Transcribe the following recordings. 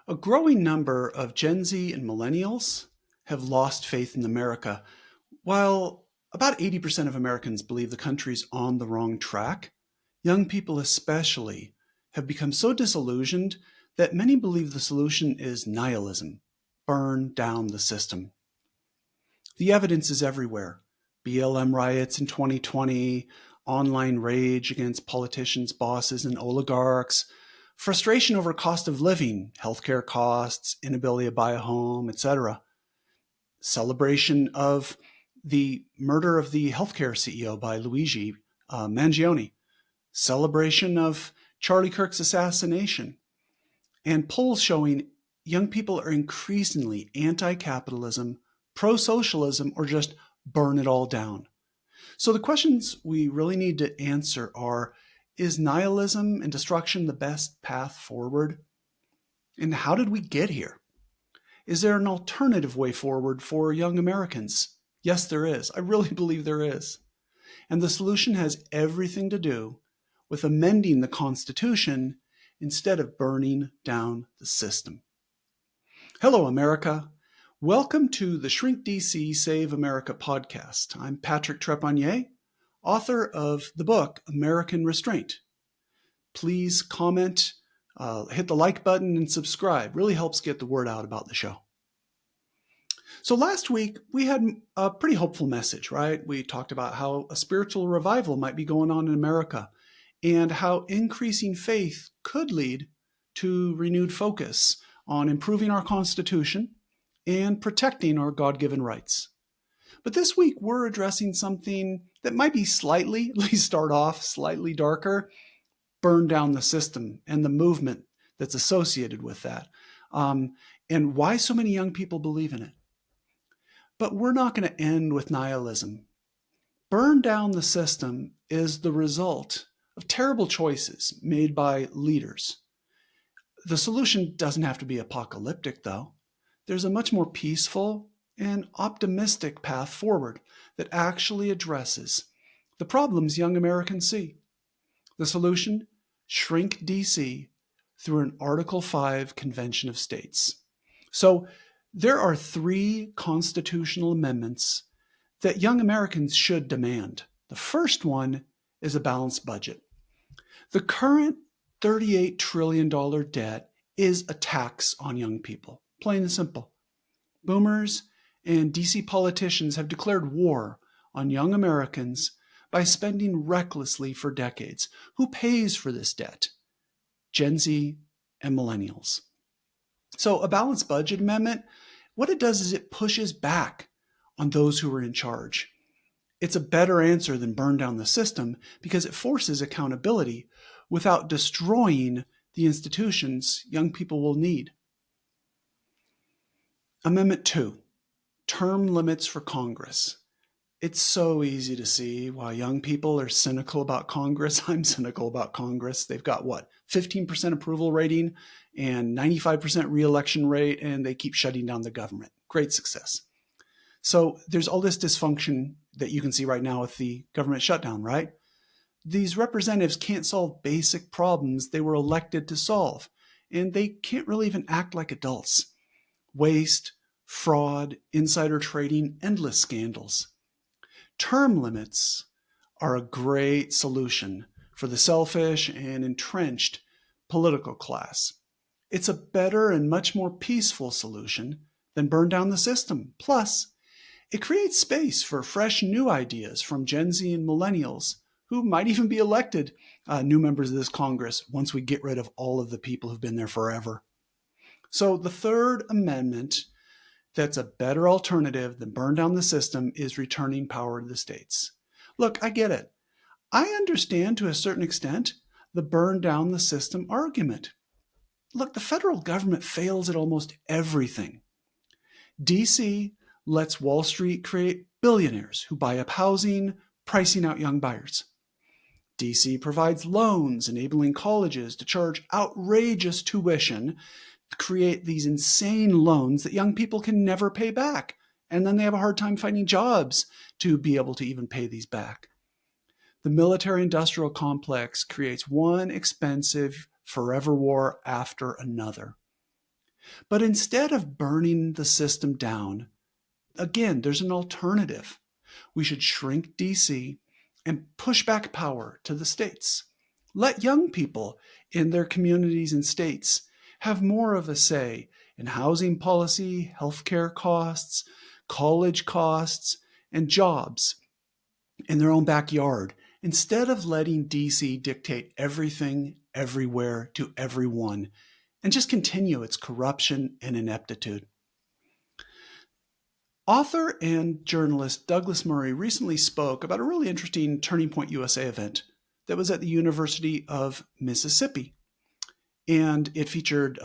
A growing number of Gen Z and Millennials have lost faith in America. While about 80% of Americans believe the country's on the wrong track, young people especially have become so disillusioned that many believe the solution is nihilism, burn down the system. The evidence is everywhere. BLM riots in 2020, online rage against politicians, bosses, and oligarchs, frustration over cost of living, healthcare costs, inability to buy a home, etc. Celebration of the murder of the healthcare CEO by Luigi Mangione. Celebration of Charlie Kirk's assassination. And polls showing young people are increasingly anti-capitalism, pro-socialism, or just burn it all down. So the questions we really need to answer are, is nihilism and destruction the best path forward? And how did we get here? Is there an alternative way forward for young Americans? Yes, there is. I really believe there is. And the solution has everything to do with amending the Constitution instead of burning down the system. Hello, America. Welcome to the Shrink DC Save America podcast. I'm Patrick Trepanier, author of the book American Restraint. Please comment, hit the like button, and subscribe. Really helps get the word out about the show. So last week, we had a pretty hopeful message, right? We talked about how a spiritual revival might be going on in America and how increasing faith could lead to renewed focus on improving our Constitution and protecting our God-given rights. But this week, we're addressing something that might be slightly, at least start off slightly darker, burn down the system and the movement that's associated with that, and why so many young people believe in it. But we're not going to end with nihilism. Burn down the system is the result of terrible choices made by leaders. The solution doesn't have to be apocalyptic, though. There's a much more peaceful and optimistic path forward that actually addresses the problems young Americans see. The solution? Shrink DC through an Article 5 Convention of States. So there are 3 constitutional amendments that young Americans should demand. The first one is a balanced budget. The current $38 trillion debt is a tax on young people, plain and simple. Boomers and DC politicians have declared war on young Americans by spending recklessly for decades. Who pays for this debt? Gen Z and Millennials. So a balanced budget amendment, what it does is it pushes back on those who are in charge. It's a better answer than burn down the system because it forces accountability without destroying the institutions young people will need. Amendment 2, term limits for Congress. It's so easy to see why young people are cynical about Congress. I'm cynical about Congress. They've got 15% approval rating and 95% reelection rate, and they keep shutting down the government. Great success. So there's all this dysfunction that you can see right now with the government shutdown, right? These representatives can't solve basic problems they were elected to solve, and they can't really even act like adults. Waste, fraud, insider trading, endless scandals. Term limits are a great solution for the selfish and entrenched political class. It's a better and much more peaceful solution than burn down the system. Plus, it creates space for fresh new ideas from Gen Z and Millennials who might even be elected new members of this Congress once we get rid of all of the people who've been there forever. So the third amendment that's a better alternative than burn down the system is returning power to the states. Look, I get it. I understand to a certain extent the burn down the system argument. Look, the federal government fails at almost everything. DC lets Wall Street create billionaires who buy up housing, pricing out young buyers. DC provides loans, enabling colleges to charge outrageous tuition, create these insane loans that young people can never pay back. And then they have a hard time finding jobs to be able to even pay these back. The military-industrial complex creates one expensive forever war after another. But instead of burning the system down, again, there's an alternative. We should shrink DC and push back power to the states. Let young people in their communities and states have more of a say in housing policy, healthcare costs, college costs, and jobs in their own backyard, instead of letting DC dictate everything, everywhere, to everyone, and just continue its corruption and ineptitude. Author and journalist Douglas Murray recently spoke about a really interesting Turning Point USA event that was at the University of Mississippi. And it featured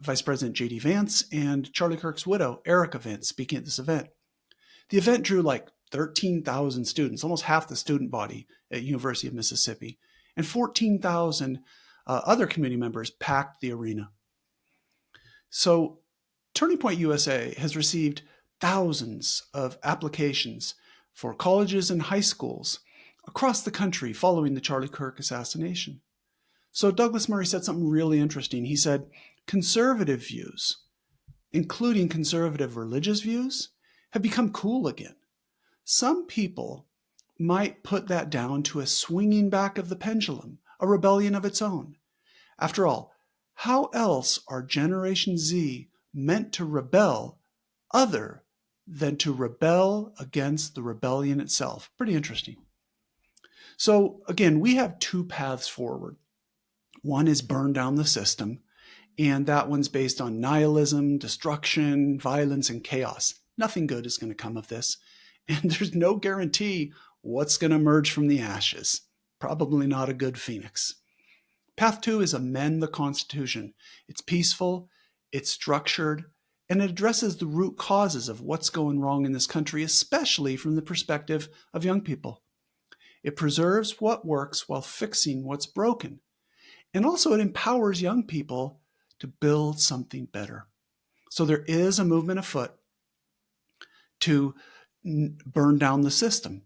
Vice President J.D. Vance and Charlie Kirk's widow, Erica Vance, speaking at this event. The event drew like 13,000 students, almost half the student body at University of Mississippi, and 14,000 other community members packed the arena. So Turning Point USA has received thousands of applications for colleges and high schools across the country following the Charlie Kirk assassination. So Douglas Murray said something really interesting. He said, conservative views, including conservative religious views, have become cool again. Some people might put that down to a swinging back of the pendulum, a rebellion of its own. After all, how else are Generation Z meant to rebel other than to rebel against the rebellion itself? Pretty interesting. So again, we have two paths forward. One is burn down the system, and that one's based on nihilism, destruction, violence, and chaos. Nothing good is going to come of this, and there's no guarantee what's going to emerge from the ashes. Probably not a good phoenix. Path two is amend the Constitution. It's peaceful, it's structured, and it addresses the root causes of what's going wrong in this country, especially from the perspective of young people. It preserves what works while fixing what's broken. And also it empowers young people to build something better. So there is a movement afoot to burn down the system,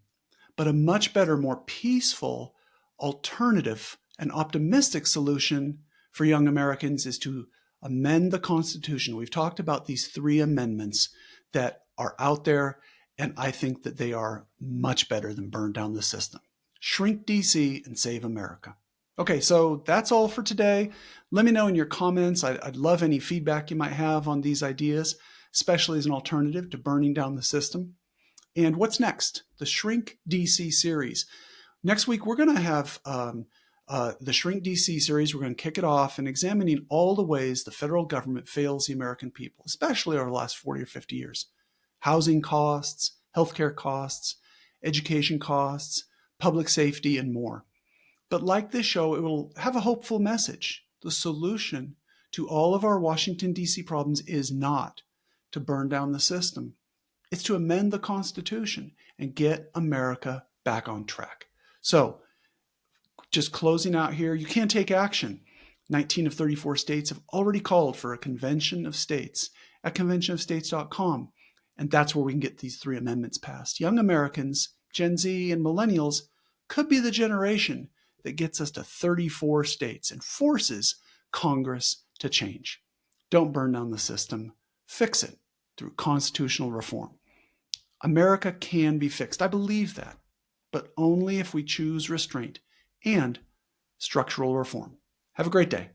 but a much better, more peaceful alternative and optimistic solution for young Americans is to amend the Constitution. We've talked about these three amendments that are out there, and I think that they are much better than burn down the system. Shrink DC and save America. Okay, so that's all for today. Let me know in your comments. I'd love any feedback you might have on these ideas, especially as an alternative to burning down the system. And what's next? The Shrink DC series. Next week, we're going to have the Shrink DC series. We're going to kick it off and examining all the ways the federal government fails the American people, especially over the last 40 or 50 years. Housing costs, healthcare costs, education costs, public safety, and more. But like this show, it will have a hopeful message. The solution to all of our Washington, D.C. problems is not to burn down the system. It's to amend the Constitution and get America back on track. So just closing out here, you can take action. 19 of 34 states have already called for a convention of states at conventionofstates.com. And that's where we can get these three amendments passed. Young Americans, Gen Z, and millennials could be the generation that gets us to 34 states and forces Congress to change. Don't burn down the system. Fix it through constitutional reform. America can be fixed. I believe that, but only if we choose restraint and structural reform. Have a great day.